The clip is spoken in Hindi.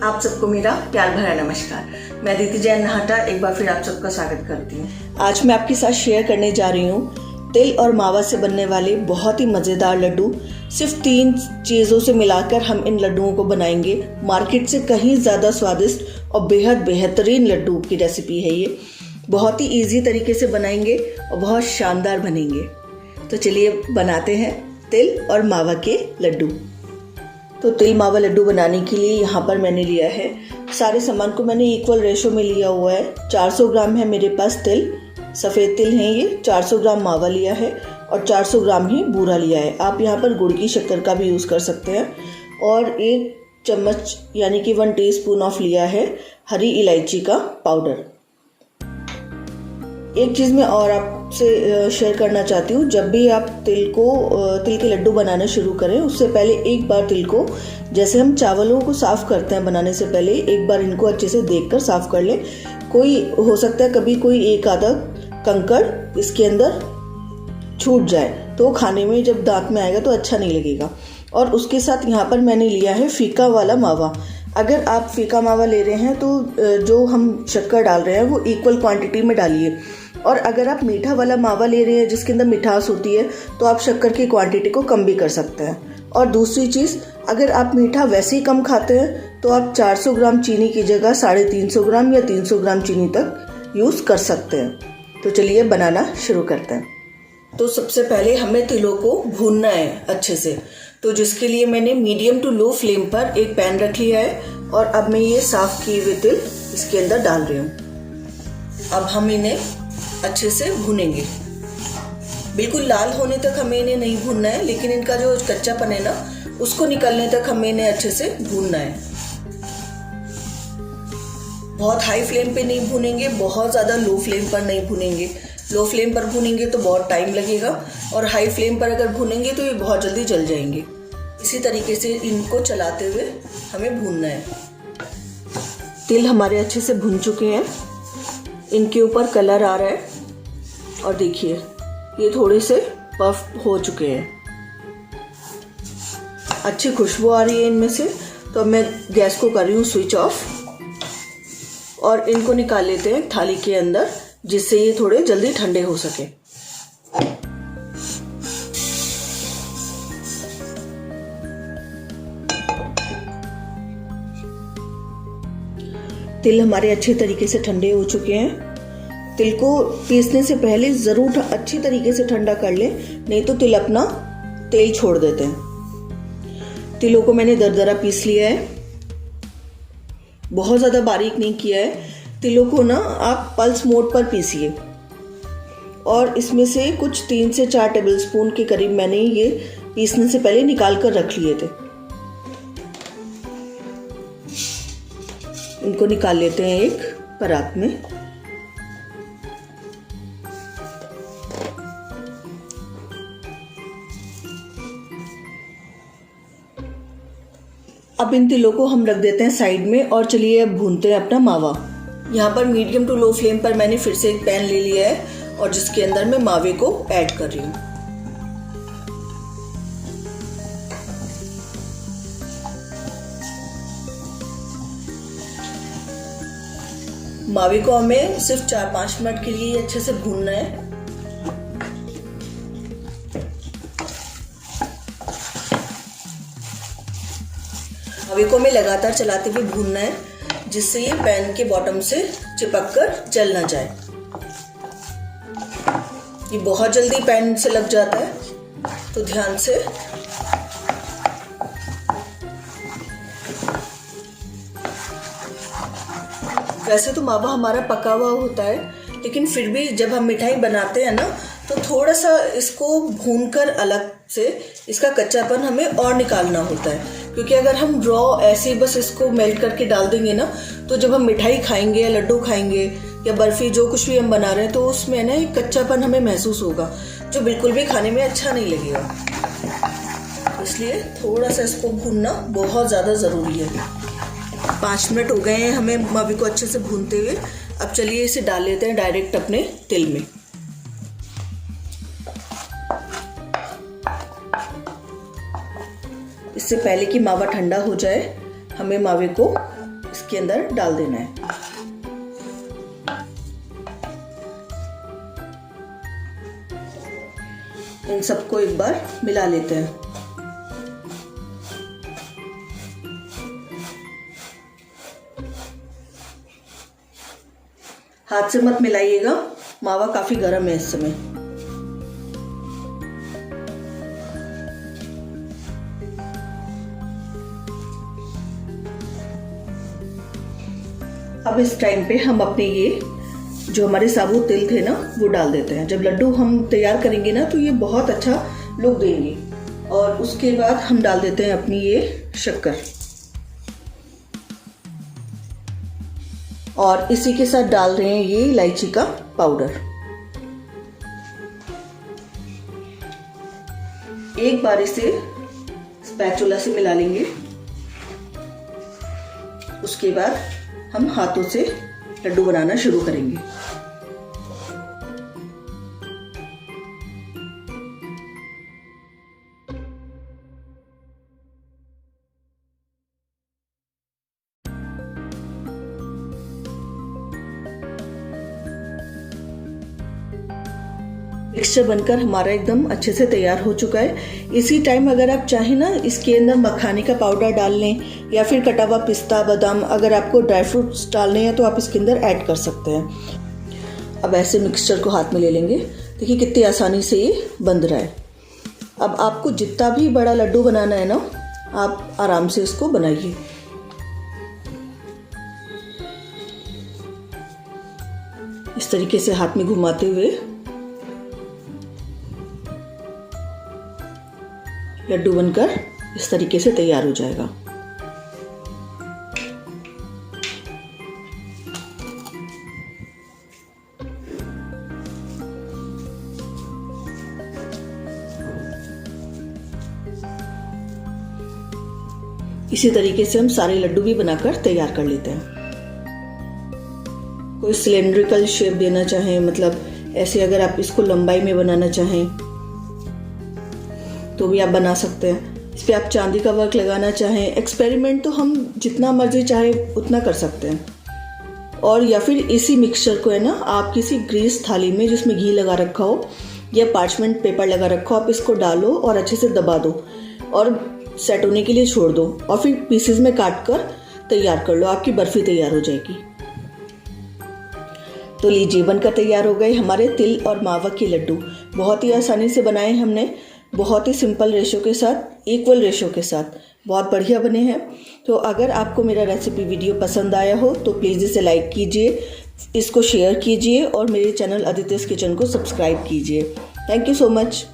आप सबको मेरा प्यार भरा नमस्कार। मैं दीदी जैन नहाटा एक बार फिर आप सबका स्वागत करती हूँ। आज मैं आपके साथ शेयर करने जा रही हूँ तिल और मावा से बनने वाले बहुत ही मज़ेदार लड्डू। सिर्फ 3 चीज़ों से मिलाकर हम इन लड्डुओं को बनाएंगे। मार्केट से कहीं ज़्यादा स्वादिष्ट और बेहद बेहतरीन लड्डू की रेसिपी है ये। बहुत ही ईजी तरीके से बनाएंगे और बहुत शानदार बनेंगे। तो चलिए बनाते हैं तिल और मावा के लड्डू। तो तिल मावा लड्डू बनाने के लिए यहाँ पर मैंने लिया है, सारे सामान को मैंने इक्वल रेशो में लिया हुआ है। 400 ग्राम है मेरे पास तिल, सफ़ेद तिल है ये। 400 ग्राम मावा लिया है और 400 ग्राम ही बूरा लिया है। आप यहाँ पर गुड़ की शक्कर का भी यूज़ कर सकते हैं। और 1 चम्मच यानी कि 1 टीस्पून ऑफ लिया है हरी इलायची का पाउडर। एक चीज़ मैं और आपसे शेयर करना चाहती हूँ, जब भी आप तिल के लड्डू बनाना शुरू करें उससे पहले एक बार तिल को, जैसे हम चावलों को साफ़ करते हैं बनाने से पहले, एक बार इनको अच्छे से देखकर साफ़ कर लें। हो सकता है कभी कोई एक आधा कंकड़ इसके अंदर छूट जाए तो खाने में जब दांत में आएगा तो अच्छा नहीं लगेगा। और उसके साथ यहाँ पर मैंने लिया है फीका वाला मावा। अगर आप फीका मावा ले रहे हैं तो जो हम शक्कर डाल रहे हैं वो इक्वल क्वांटिटी में डालिए। और अगर आप मीठा वाला मावा ले रहे हैं जिसके अंदर मिठास होती है तो आप शक्कर की क्वांटिटी को कम भी कर सकते हैं। और दूसरी चीज़, अगर आप मीठा वैसे ही कम खाते हैं तो आप 400 ग्राम चीनी की जगह 350 ग्राम या 300 ग्राम चीनी तक यूज़ कर सकते हैं। तो चलिए बनाना शुरू करते हैं। तो सबसे पहले हमें तिलों को भूनना है अच्छे से, तो जिसके लिए मैंने मीडियम टू लो फ्लेम पर एक पैन रख लिया है और अब मैं ये साफ़ किए हुए तिल इसके अंदर डाल रही हूँ। अब हम इन्हें अच्छे से भूनेंगे। बिल्कुल लाल होने तक हमें इन्हें नहीं भूनना है, लेकिन इनका जो कच्चापन है ना उसको निकालने तक हमें इन्हें अच्छे से भूनना है। बहुत हाई फ्लेम पे नहीं भूनेंगे, बहुत ज़्यादा लो फ्लेम पर नहीं भूनेंगे। लो फ्लेम पर भूनेंगे तो बहुत टाइम लगेगा और हाई फ्लेम पर अगर भूनेंगे तो ये बहुत जल्दी जल जाएंगे। इसी तरीके से इनको चलाते हुए हमें भूनना है। तिल हमारे अच्छे से भून चुके हैं, इनके ऊपर कलर आ रहा है और देखिए ये थोड़े से पफ हो चुके हैं, अच्छी खुशबू आ रही है इनमें से। तो अब मैं गैस को कर रही हूँ स्विच ऑफ और इनको निकाल लेते हैं थाली के अंदर, जिससे ये थोड़े जल्दी ठंडे हो सके। तिल हमारे अच्छे तरीके से ठंडे हो चुके हैं। तिल को पीसने से पहले ज़रूर अच्छी तरीके से ठंडा कर लें, नहीं तो तिल अपना तेल छोड़ देते हैं। तिलों को मैंने दरदरा पीस लिया है, बहुत ज़्यादा बारीक नहीं किया है। तिलों को ना आप पल्स मोड पर पीसिए और इसमें से कुछ 3 से 4 टेबलस्पून के करीब मैंने ये पीसने से पहले निकाल कर रख लिए थे। इनको निकाल लेते हैं एक परात में। अब इन तिलों को हम रख देते हैं साइड में और चलिए अब भूनते हैं अपना मावा। यहाँ पर मीडियम टू लो फ्लेम पर मैंने फिर से एक पैन ले लिया है और जिसके अंदर मैं मावे को ऐड कर रही हूँ। मावे को हमें सिर्फ 4-5 मिनट के लिए अच्छे से भूनना है। मावे को हमें लगातार चलाते हुए भूनना है, जिससे ये पैन के बॉटम से चिपक कर जल ना जाए। ये बहुत जल्दी पैन से लग जाता है, तो ध्यान से। वैसे तो मावा हमारा पका हुआ होता है, लेकिन फिर भी जब हम मिठाई बनाते हैं ना तो थोड़ा सा इसको भूनकर अलग से इसका कच्चापन हमें और निकालना होता है। क्योंकि अगर हम रॉ ऐसे बस इसको मेल्ट करके डाल देंगे ना, तो जब हम मिठाई खाएंगे या लड्डू खाएंगे या बर्फी जो कुछ भी हम बना रहे हैं तो उसमें ना एक कच्चापन हमें महसूस होगा, जो बिल्कुल भी खाने में अच्छा नहीं लगेगा। इसलिए थोड़ा सा इसको भूनना बहुत ज़्यादा ज़रूरी है। 5 मिनट हो गए हैं हमें मावे को अच्छे से भूनते हुए। अब चलिए इसे डाल लेते हैं डायरेक्ट अपने तिल में। इससे पहले कि मावा ठंडा हो जाए हमें मावे को इसके अंदर डाल देना है। इन सबको एक बार मिला लेते हैं। हाथ से मत मिलाइएगा, मावा काफी गर्म है इस समय। अब इस टाइम पे हम अपने ये जो हमारे साबुत तिल थे ना वो डाल देते हैं। जब लड्डू हम तैयार करेंगे ना तो ये बहुत अच्छा लुक देंगे। और उसके बाद हम डाल देते हैं अपनी ये शक्कर, और इसी के साथ डाल रहे हैं ये इलायची का पाउडर। एक बार इसे स्पैचुला से मिला लेंगे। उसके बाद हम हाथों से लड्डू बनाना शुरू करेंगे। मिक्सचर बनकर हमारा एकदम अच्छे से तैयार हो चुका है। इसी टाइम अगर आप चाहें ना इसके अंदर मखाने का पाउडर डाल लें या फिर कटा हुआ पिस्ता बादाम, अगर आपको ड्राई फ्रूट्स डालने हैं तो आप इसके अंदर ऐड कर सकते हैं। अब ऐसे मिक्सचर को हाथ में ले लेंगे। देखिए कितनी आसानी से ये बंध रहा है। अब आपको जितना भी बड़ा लड्डू बनाना है ना, आप आराम से इसको बनाइए। इस तरीके से हाथ में घुमाते हुए लड्डू बनकर इस तरीके से तैयार हो जाएगा। इसी तरीके से हम सारे लड्डू भी बनाकर तैयार कर लेते हैं। कोई सिलेंड्रिकल शेप देना चाहें, मतलब ऐसे अगर आप इसको लंबाई में बनाना चाहें तो भी आप बना सकते हैं। इस पर आप चांदी का वर्क लगाना चाहें, एक्सपेरिमेंट तो हम जितना मर्जी चाहे उतना कर सकते हैं। और या फिर इसी मिक्सचर को है ना आप किसी ग्रीस थाली में जिसमें घी लगा रखा हो या पार्चमेंट पेपर लगा रखा हो, आप इसको डालो और अच्छे से दबा दो और सेट होने के लिए छोड़ दो, और फिर पीसेस में काट कर तैयार कर लो। आपकी बर्फी तैयार हो जाएगी। तो लीजिए बनकर तैयार हो गए हमारे तिल और मावा के लड्डू। बहुत ही आसानी से बनाए हमने, बहुत ही सिंपल रेशो के साथ, इक्वल रेशो के साथ, बहुत बढ़िया बने हैं। तो अगर आपको मेरा रेसिपी वीडियो पसंद आया हो तो प्लीज़ इसे लाइक कीजिए, इसको शेयर कीजिए और मेरे चैनल अदितिस किचन को सब्सक्राइब कीजिए। Thank you so much.